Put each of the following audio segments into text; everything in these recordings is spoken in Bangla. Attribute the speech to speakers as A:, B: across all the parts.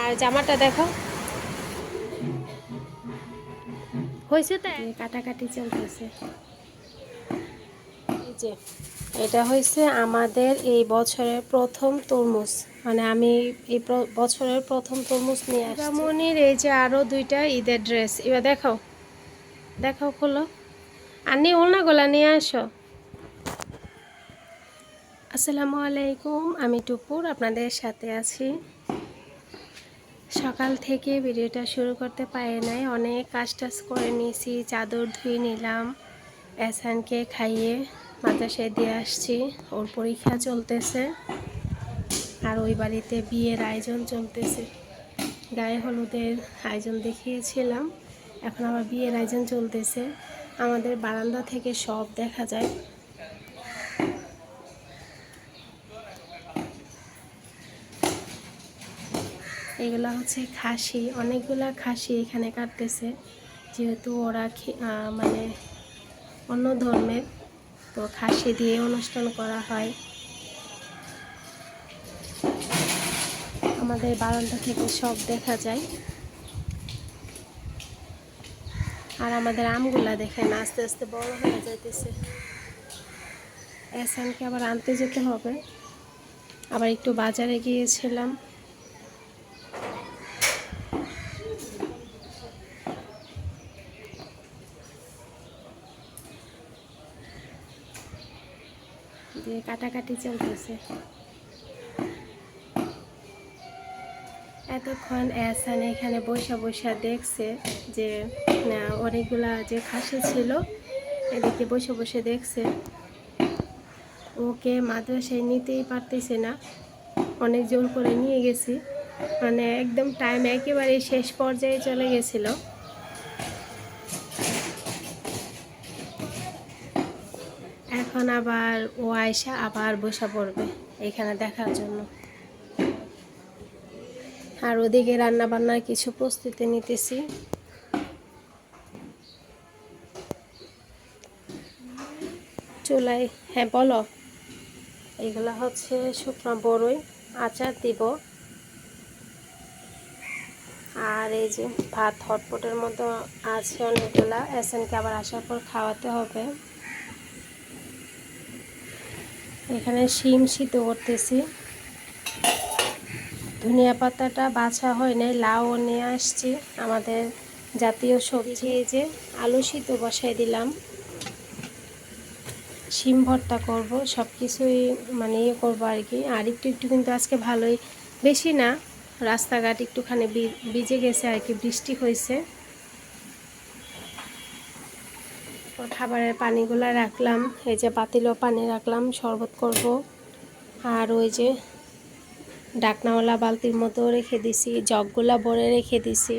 A: আর জামাটা দেখো হয়েছে, তাই কাটাকাটি চলতেছে। এই যে এটা হয়েছে আমাদের এই বছরের প্রথম তরমুজ, মানে আমি এই বছরের প্রথম তরমুজ নিয়ে আসছি। মনির এই যে আরও দুইটা ঈদের ড্রেস, এবার দেখাও দেখাও খোলো, আর নিয়ে ওলনাগুলা নিয়ে আসো। আসসালামু আলাইকুম, আমি টুপুর আপনাদের সাথে আছি। সকাল থেকে ভিডিওটা শুরু করতে পারি নাই, অনেক কাজ টাজ করে নিয়েছি, চাদর ধুয়ে নিলাম, এহসানকে খাইয়ে মাদ্রাসায় দিয়ে আসছি, ওর পরীক্ষা চলতেছে। আর ওই বাড়িতে বিয়ের আয়োজন চলতেছে, গায়ে হলুদের আয়োজন দেখিয়েছিলাম, এখন আবার বিয়ের আয়োজন চলতেছে। আমাদের বারান্দা থেকে সব দেখা যায়। এগুলো হচ্ছে খাসি, অনেকগুলা খাসি এখানে কাটতেছে, যেহেতু ওরা মানে অন্য ধর্মের, তো খাসি দিয়ে অনুষ্ঠান করা হয়। আমাদের বারান্দা থেকে সব দেখা যায়। আর আমাদের আমগুলা দেখেন আস্তে আস্তে বড় হয়ে যাইতেছে। এহসানকে আবার আনতে যেতে হবে, আবার একটু বাজারে গিয়েছিলাম। যে কাটাকাটি চলতেছে। এতক্ষণ এহসান এখানে বসে বসে দেখছে যে অনেকগুলা যে খাসি ছিল, এদিকে বসে বসে দেখছে। ওকে মাদ্রাসায় নিতেই পারতেছে না, অনেক জোর করে নিয়ে গেছি, মানে একদম টাইম একেবারে শেষ পর্যায়ে চলে গেছিল। এখন আবার ও আয়সা আবার বসে পড়বে এখানে দেখার জন্য। আর ওদিকে রান্না বান্নার কিছু প্রস্তুতি নিতেছি। চুলায়, হ্যাঁ বলো। এগুলো হচ্ছে শুকনো বড়ই, আচার দিব। আর এই যে ভাত হটপটের মতো আছে অনেকগুলা, এসএনকে আবার আসার পর খাওয়াতে হবে। এখানে শিম সিদ্ধ করতেছি, ধনিয়া পাতাটা বাছা হয় নাই, লাউ নিয়ে আসছি, আমাদের জাতীয় সবজি। এই যে আলু সিদ্ধ বসাই দিলাম, শিম ভর্তা করব, সব কিছুই মানে ইয়ে করবো আর কি। আর একটু একটু কিন্তু আজকে ভালোই, বেশি না, রাস্তাঘাট একটুখানি ভিজে গেছে আর কি, বৃষ্টি হয়েছে। খাবারের পানিগুলো রাখলাম, এই যে পাতিলেও পানি রাখলাম, শরবত করব। আর ওই যে ডাকনাওয়ালা বালতির মতো রেখে দিছি, জগগুলা ভরে রেখে দিছি।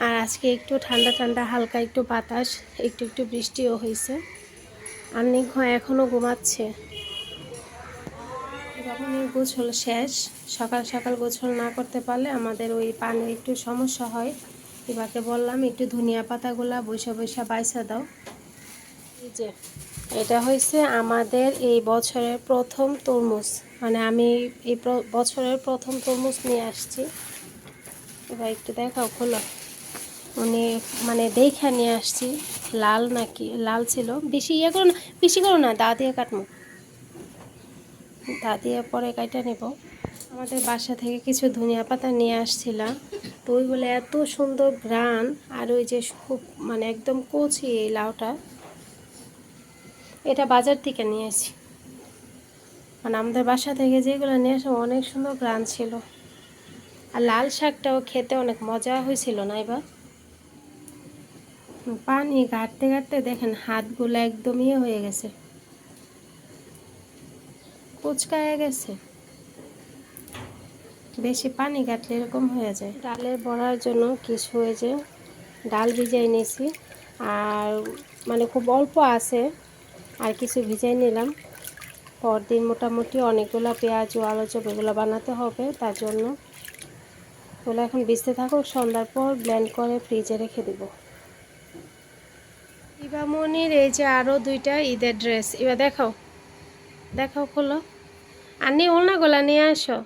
A: আর আজকে একটু ঠান্ডা ঠান্ডা, হালকা একটু বাতাস, একটু একটু বৃষ্টিও হয়েছে। আর নিঘয় এখনও ঘুমাচ্ছে। গোসল শেষ, সকাল সকাল গোসল না করতে পারলে আমাদের ওই পানির একটু সমস্যা হয়। এবারকে বললাম একটু ধনিয়া পাতাগুলা বৈশা বৈশা বাইসা দাও। এই যে এটা হয়েছে আমাদের এই বছরের প্রথম তরমুজ, মানে আমি এই বছরের প্রথম তরমুজ নিয়ে আসছি। এবার একটু দেখাও খোলো। উনি মানে দেখে নিয়ে আসছি, লাল নাকি লাল ছিল, বেশি ইয়ে করো না, বেশি করো না, দা দিয়ে কাটবো, দা দিয়ে পরে কাটা নেব। আমাদের বাসা থেকে কিছু ধনিয়া পাতা নিয়ে আসছিলাম, তো ওইগুলো এত সুন্দর ঘ্রাণ। আর ওই যে খুব মানে একদম কচি এই লাউটা, এটা বাজার থেকে নিয়ে আসি, মানে আমাদের বাসা থেকে যেগুলো নিয়ে আসে অনেক সুন্দর ঘ্রাণ ছিল। আর লাল শাকটাও খেতে অনেক মজা হয়েছিল না এবার। পানি ঘাটতে ঘাটতে দেখেন হাতগুলো একদম ইয়ে হয়ে গেছে, কুচকায় গেছে, বেশি পানি ঘাটলে এরকম হয়ে যায়। ডালের বড়ার জন্য কিছু এই যে ডাল ভিজাই নিয়েছি, আর মানে খুব অল্প আছে, আর কিছু ভিজাই নিলাম। পরদিন মোটামুটি অনেকগুলো পেঁয়াজ ও আলু চপ এগুলো বানাতে হবে, তার জন্য ওগুলো এখন ভিজতে থাকুক, সন্ধ্যার পর ব্লেন্ড করে ফ্রিজে রেখে দেব। ইবামনির এই যে আরও দুইটা ঈদের ড্রেস, এবার দেখাও দেখাও খোলো, আর নিয়ে ওলনাগুলা নিয়ে আসো।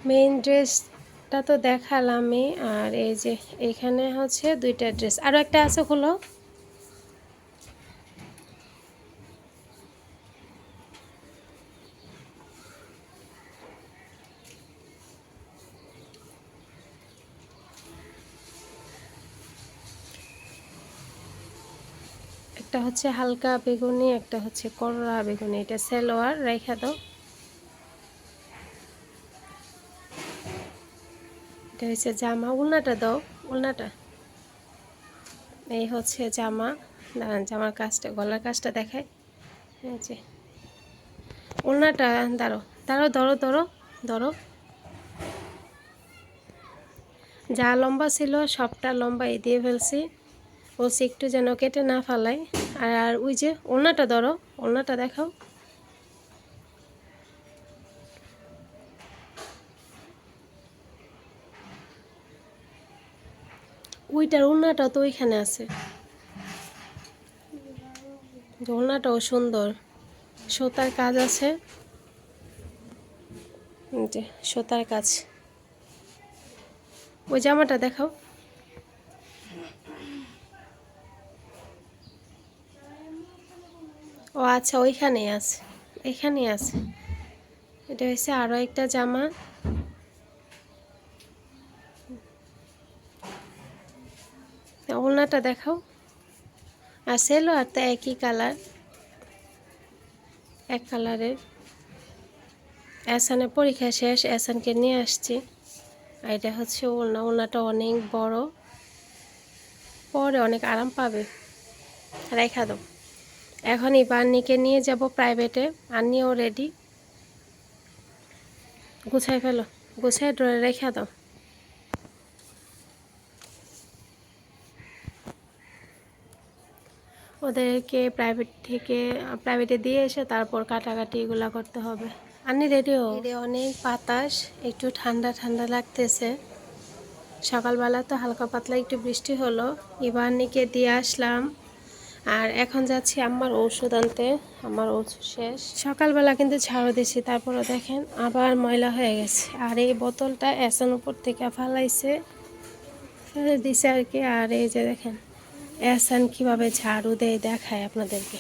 A: মেইন ড্রেসটা তো দেখালামই। আর এই যে এইখানে হচ্ছে 2টা ড্রেস, আরও একটা আছে, খুলো। একটা হচ্ছে হালকা বেগুনি, একটা হচ্ছে করলা বেগুনি। এটা সালোয়ার রেখা দাও। এটা হচ্ছে জামা, উলনাটা দাও, উলনাটা। এই হচ্ছে জামা। দাঁড়ান, জামার কাজটা, গলার কাজটা দেখায়। এই যে উলনাটা, দাঁড়ো দাঁড়ো, ধরো ধরো ধরো। যা লম্বা ছিল সবটা লম্বা দিয়ে ফেলছি, বলছি একটু যেন কেটে না ফেলাই। আর ওই যে ওড়নাটা ধরো, ওড়নাটা দেখাও। ওইটার ওড়নাটা তো ওইখানে আছে, ওড়নাটাও সুন্দর, সুতার কাজ আছে, যে সুতার কাজ। ওই জামাটা দেখাও। ও আচ্ছা, ওইখানেই আছে, এখানেই আছে। এটা হচ্ছে আরও একটা জামা। ওড়নাটা দেখাও। আর সেলোয়ার তো একই কালার, এক কালারের। এসানের পরীক্ষা শেষ, এসানকে নিয়ে আসছি। আর এটা হচ্ছে ওড়না, ওড়নাটা অনেক বড়, পরে অনেক আরাম পাবে। রেখা দাও। এখন এই বান্নিকে নিয়ে যাব প্রাইভেটে, আন্নিও রেডি। গুছাই ফেলো, গুছাই ড্রয়ে রেখা দাও। ওদেরকে প্রাইভেটে দিয়ে এসে তারপর কাটাকাটি এগুলো করতে হবে। আন্নি রেডিও, অনেক বাতাস, একটু ঠান্ডা ঠান্ডা লাগতেছে। সকালবেলা তো হালকা পাতলা একটু বৃষ্টি হলো। এবার আন্নিকে দিয়ে আসলাম। আর এখন যাচ্ছি আমার ওষুধ আনতে, আমার ওষুধ শেষ। সকালবেলা কিন্তু ঝাড়ু দিছি, তারপরে দেখেন আবার ময়লা হয়ে গেছে। আর এই বোতলটা এসান উপর থেকে ফালাইছে, ফেলে দিছে আর কি। আর এই যে দেখেন এসান কীভাবে ঝাড়ু দেয় দেখায় আপনাদেরকে।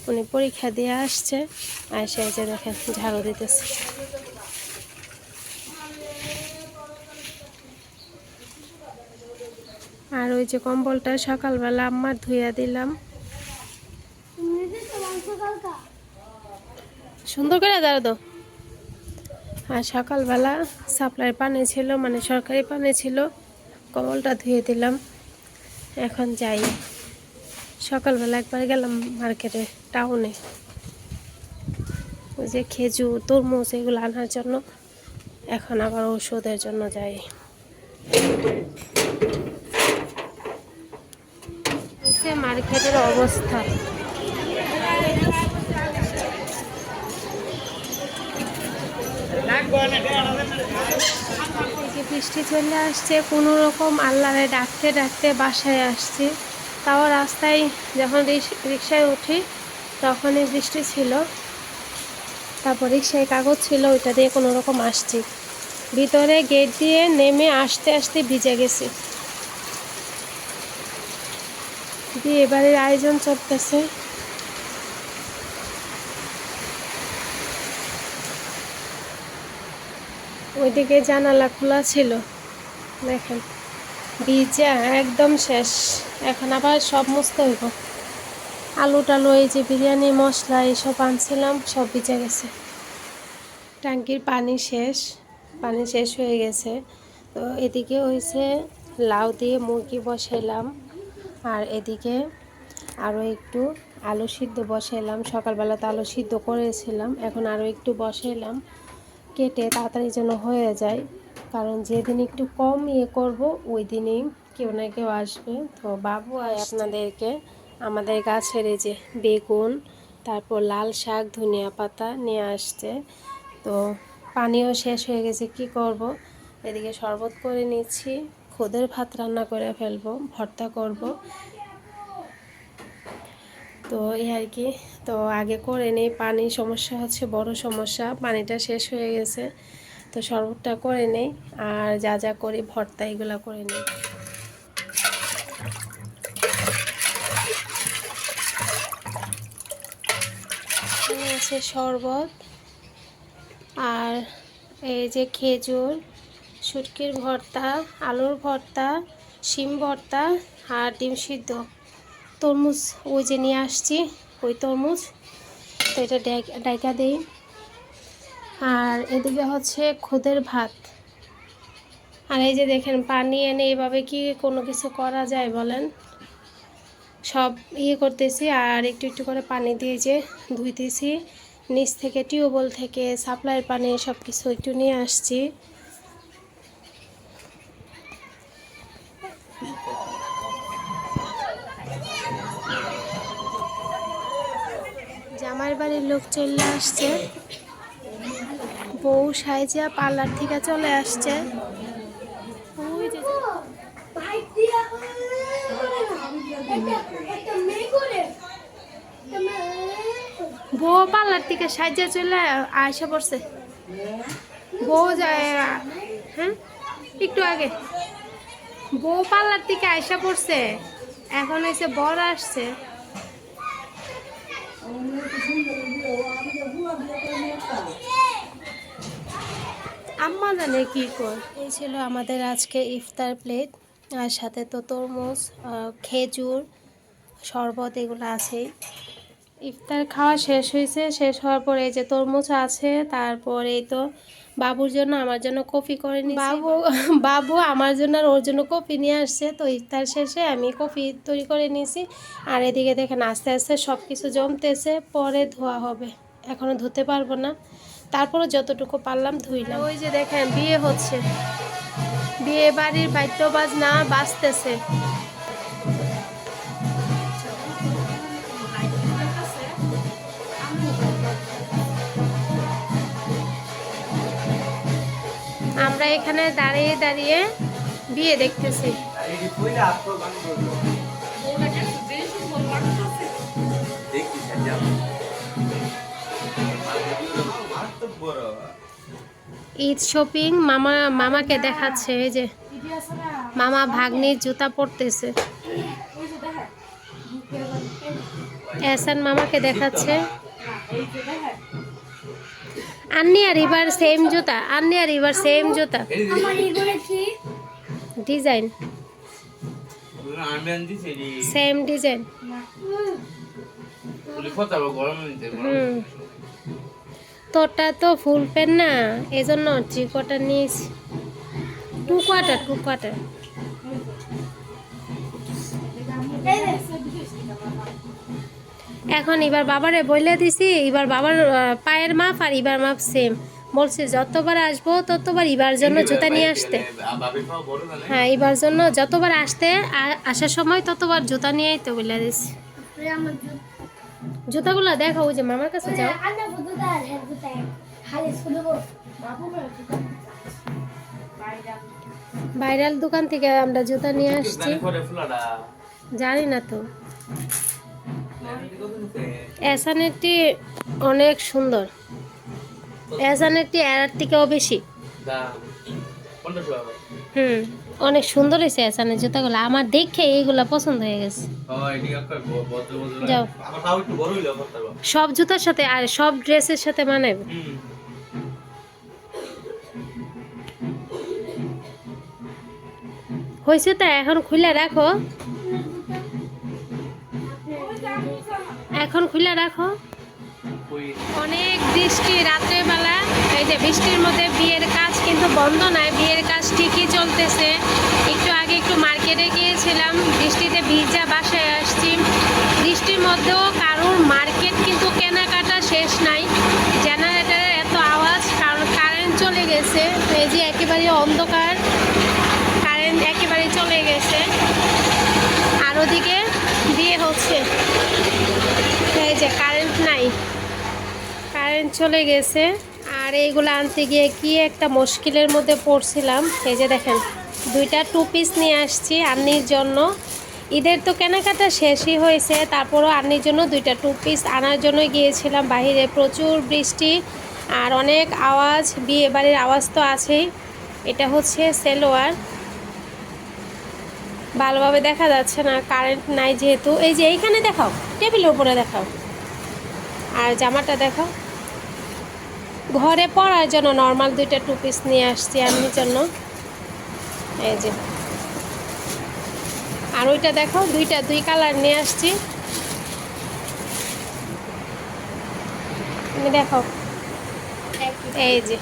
A: উনি পরীক্ষা দিয়ে আসছে, আর সে যে দেখেন ঝাড়ু দিতেছে। আর ওই যে কম্বলটা সকালবেলা আম্মার ধুইয়া দিলাম। সুন্দর করে দাঁড়া দাও। আর সকালবেলা সাপ্লাই পানি ছিল, মানে সরকারি পানি ছিল, কম্বলটা ধুয়ে দিলাম। এখন যাই, সকালবেলা একবার গেলাম মার্কেটে, টাউনে, ওই যে খেজুর তরমুজ এগুলো আনার জন্য। এখন আবার ওষুধের জন্য যাই। মার্কেটের অবস্থা, বৃষ্টি চলে আসছে, কোনো রকম আল্লাহরে ডাকতে ডাকতে বাসায় আসছি। তাও রাস্তায় যখন রিক্সায় উঠি তখনই বৃষ্টি ছিল। তারপর রিক্সায় কাগজ ছিল, ওইটা দিয়ে কোনো রকম আসছি। ভিতরে গেট দিয়ে নেমে আসতে আসতে ভিজে গেছি। বিয়ে বাড়ির আয়োজন চলতেছে। ওইদিকে জানালা খোলা ছিল, দেখেন ভিজা একদম শেষ। এখন আবার সব মুছতে হইব। আলু টালু, এই যে বিরিয়ানি মশলা এইসব আনছিলাম, সব ভিজে গেছে। ট্যাঙ্কির পানি শেষ হয়ে গেছে। তো এদিকে হয়েছে লাউ দিয়ে মুরগি বসাইলাম, আর এদিকে আরও একটু আলু সিদ্ধ বসাইলাম। সকালবেলা তো আলু সিদ্ধ করেছিলাম, এখন আরও একটু বসাইলাম, কেটে তাড়াতাড়ি যেন হয়ে যায়। কারণ যেদিন একটু কম করব ওই দিনই কেউ না কেউ আসবে। তো বাবু আর আপনাদেরকে আমাদের গাছের এই যে বেগুন, তারপর লাল শাক, ধনিয়া পাতা নিয়ে আসছে। তো পানিও শেষ হয়ে গেছে, কি করব। এদিকে শরবত করে নিচ্ছি, খুদের ভাত রান্না করে ফেলবো, ভর্তা করব। তো এই আর কি। তো আগে করে নেই, পানির সমস্যা হচ্ছে বড় সমস্যা, পানিটা শেষ হয়ে গেছে। তো শরবতটা করে নেই, আর যা যা করি ভর্তা এগুলো করে নেই। আছে শরবত, আর এই যে খেজুর, শুটকির ভর্তা, আলুর ভর্তা, শিম ভর্তা, আর ডিম সিদ্ধ, তরমুজ ওই যে নিয়ে আসছি ওই তরমুজ, তো এটা ডাইকা দেই। আর এদিকে হচ্ছে খুদের ভাত। আর এই যে দেখেন পানি এনে এভাবে কি কোনো কিছু করা যায় বলেন? সব করতেছি, আর একটু একটু করে পানি দিয়ে যে ধুইতেছি, নিচ থেকে টিউবওয়েল থেকে সাপ্লাইয়ের পানি সব কিছু একটু নিয়ে আসছি। জামাইয়ের বাড়ির লোক চলে আসছে, বউ সাইজা পার্লার থেকে চলে আসছে। বউ পার্লার থেকে সাইজা চলে আয়সা পড়ছে, বউ যায় হ্যাঁ একটু আগে, বউ পার্লার থেকে আয়সা পড়ছে, এখন এসে বর আসছে। আম্মা জানে কি কর। এই ছিল আমাদের আজকে ইফতার প্লেট, আর সাথে তো তরমুজ, খেজুর, শরবত এগুলো আছেই। ইফতার খাওয়া শেষ হয়েছে, শেষ হওয়ার পরে এই যে তরমুজ আছে, তারপরে এই তো বাবুর জন্য আমার জন্য কফি করে নি, বাবু আমার জন্য আর ওর জন্য কফি নিয়ে আসছে। তো ইফতার শেষে আমি কফি তৈরি করে নিয়েছি। আর এদিকে দেখেন আস্তে আস্তে সব কিছু জমতেছে, পরে ধোয়া হবে, এখনো ধুতে পারবো না, তারপরে যতটুকু পারলাম ধুইলাম। ওই যে দেখেন বিয়ে হচ্ছে, বিয়ে বাড়ির বাদ্য বাজনা বাজতেছে। আমরা এখানে দাঁড়িয়ে দাঁড়িয়ে বিয়ে দেখতেছি। ঈদ শপিং মামাকে দেখাচ্ছে, এই যে মামা ভাগ্নির জুতা পরতেছে, এহসান মামাকে দেখাচ্ছে। আন্নি আর এবার সেম জুতা, আন্নি আর এবার সেম জুতা, ডিজাইন সেম ডিজাইন। তোরটা তো ফুল প্যান্ট না, এই জন্য চিকোটা নিয়েছি, টু কোয়ার্টার। এখন এবার বাবারে বলে দিছি, এবার বাবার পায়ের মাপ আর এবার মাপ সেম, বলছে যতবার আসবো ততবার এবার জন্য জুতা নিয়ে আসতে। হ্যাঁ, এবার জন্য যতবার আসার সময় ততবার জুতা নিয়ে আইতে বলে দিছি। জুতাগুলো দেখো, ওই যে মামার কাছে যাও। ভাইরাল দোকান থেকে আমরা জুতা নিয়ে আসছি, জানি না তো। এসানেরটি অনেক সুন্দর, এসানেরটি এর থেকেও বেশি। অনেক সুন্দর হয়েছে এসানের জুতাগুলো, আমার দেখে এইগুলা পছন্দ হয়ে গেছে। যাও, সব জুতার সাথে আর সব ড্রেসের সাথে মানাবে। হয়েছে তা এখন খুলে রাখো, এখন খুলে রাখো। অনেক বৃষ্টি রাত্রেবেলা, এই যে বৃষ্টির মধ্যে বিয়ের কাজ কিন্তু বন্ধ নাই, বিয়ের কাজ ঠিকই চলতেছে। একটু আগে একটু মার্কেটে গিয়েছিলাম, বৃষ্টিতে ভিজা বাসায় আসছি। বৃষ্টির মধ্যেও কারোর মার্কেট কিন্তু কেনাকাটা শেষ নাই, জেনারেটরের এত আওয়াজ, কারণ কারেন্ট চলে গেছে। এই যে একেবারে অন্ধকার, কারেন্ট একেবারে চলে গেছে। আর ওদিকে বিয়ে হচ্ছে, এই যে কারেন্ট নাই, কারেন্ট চলে গেছে। আর এইগুলো আনতে গিয়ে কি একটা মুশকিলের মধ্যে পড়ছিলাম। এই যে দেখেন দুইটা টু পিস নিয়ে আসছি আন্নির জন্য। ঈদের তো কেনাকাটা শেষই হয়েছে, তারপরও আন্নির জন্য দুইটা টু পিস আনার জন্য গিয়েছিলাম। বাইরে প্রচুর বৃষ্টি, আর অনেক আওয়াজ, বিয়ে বাড়ির আওয়াজ তো আছেই। এটা হচ্ছে সেলোয়ার, ভালোভাবে দেখা যাচ্ছে না, কারেন্ট নাই যেহেতু। এই যে এইখানে দেখাও, টেবিলের উপরে দেখাও। আর জামাটা দেখাও। ঘরে পরার জন্য নর্মাল 2টা 2 পিস নিয়ে আসছি আমি জন্য। এই যে, আর ওইটা দেখো, 2 কালার নিয়ে আসছি। তুমি দেখো, এই যে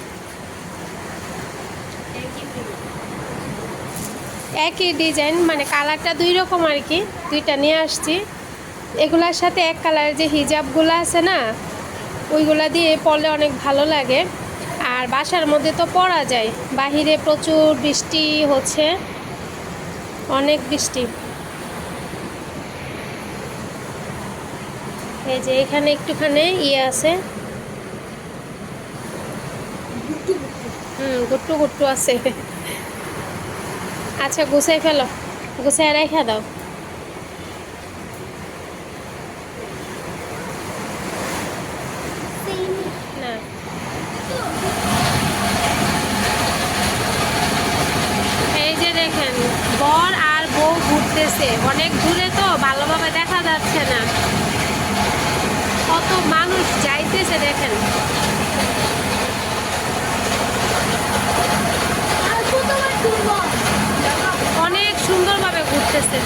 A: একই ডিজাইন, মানে কালারটা 2 রকম আর কি, 2টা নিয়ে আসছি। এগুলার সাথে এক কালারের যে হিজাবগুলো আছে না, ওইগুলা দিয়ে পরলে অনেক ভালো লাগে। আর বাসার মধ্যে তো পরা যায়, বাহিরে প্রচুর বৃষ্টি হচ্ছে, অনেক বৃষ্টি। এই যে এখানে একটুখানি ইয়ে আছে, গুট্টু গুট্টু আছে। আচ্ছা, গুছাই ফেলো, গুছাই রেখে দাও। না, এই যে দেখেন, বর আর বউ ঘুরতেছে, অনেক দূরে তো ভালোভাবে দেখা যাচ্ছে না, কত মানুষ যাইতেছে দেখেন। অনেক সুন্দরভাবে ঘুরতেছে,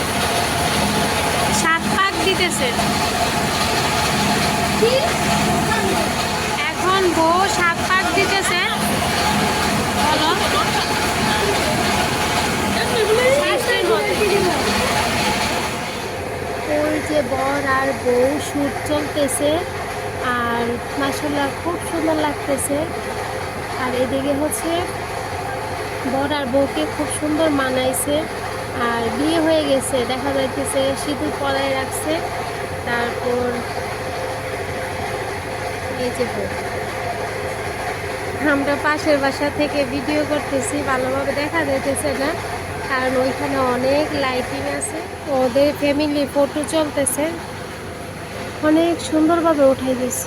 A: 7 পাক দিতেছে। এখন বউ 7 পাক দিতেছে। বলো, ওই যে বর আর বউ শুট চলতেছে, আর মাশাআল্লাহ খুব সুন্দর লাগতেছে। আর এদিকে হচ্ছে বর আর বউকে খুব সুন্দর মানাইছে, আর বিয়ে হয়ে গেছে দেখা যাইতেছে, সিঁদুর পরায় রাখছে। তারপর এই যে বউ, আমরা পাশের বাসা থেকে ভিডিও করতেছি, ভালোভাবে দেখা যাইতেছে না কারণ ওইখানে অনেক লাইটিং আছে। ওদের ফ্যামিলি ফটো চলতেছে, অনেক সুন্দরভাবে উঠাই দিয়েছে,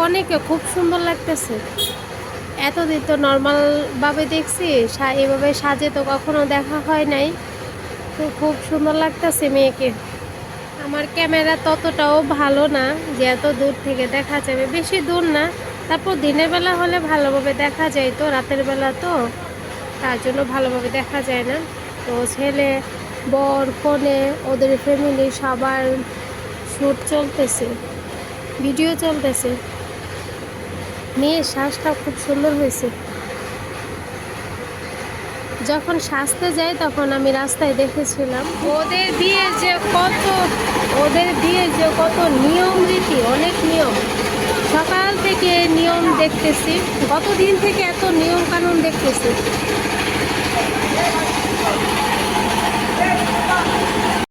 A: অনেকে খুব সুন্দর লাগতেছে। এতদিন তো নর্মালভাবে দেখছি, এভাবে সাজে তো কখনো দেখা হয় নাই, তো খুব সুন্দর লাগতেছে মেয়েকে। আমার ক্যামেরা ততটাও ভালো না যে এত দূর থেকে দেখা যাবে, বেশি দূর না। তারপর দিনের বেলা হলে ভালোভাবে দেখা যায়, তো রাতের বেলা তো তার জন্য ভালোভাবে দেখা যায় না। তো ছেলে, বর, কনে, ওদের ফ্যামিলি সবার শ্যুট চলতেছে, ভিডিও চলতেছে। মেয়ের শ্বাসটা খুব সুন্দর হয়েছে। যখন সাজতে যাই তখন আমি রাস্তায় দেখেছিলাম ওদের বিয়ে যে কত নিয়ম রীতি, অনেক নিয়ম। সকাল থেকে নিয়ম দেখতেছি, কতদিন থেকে এত নিয়ম কানুন দেখতেছি।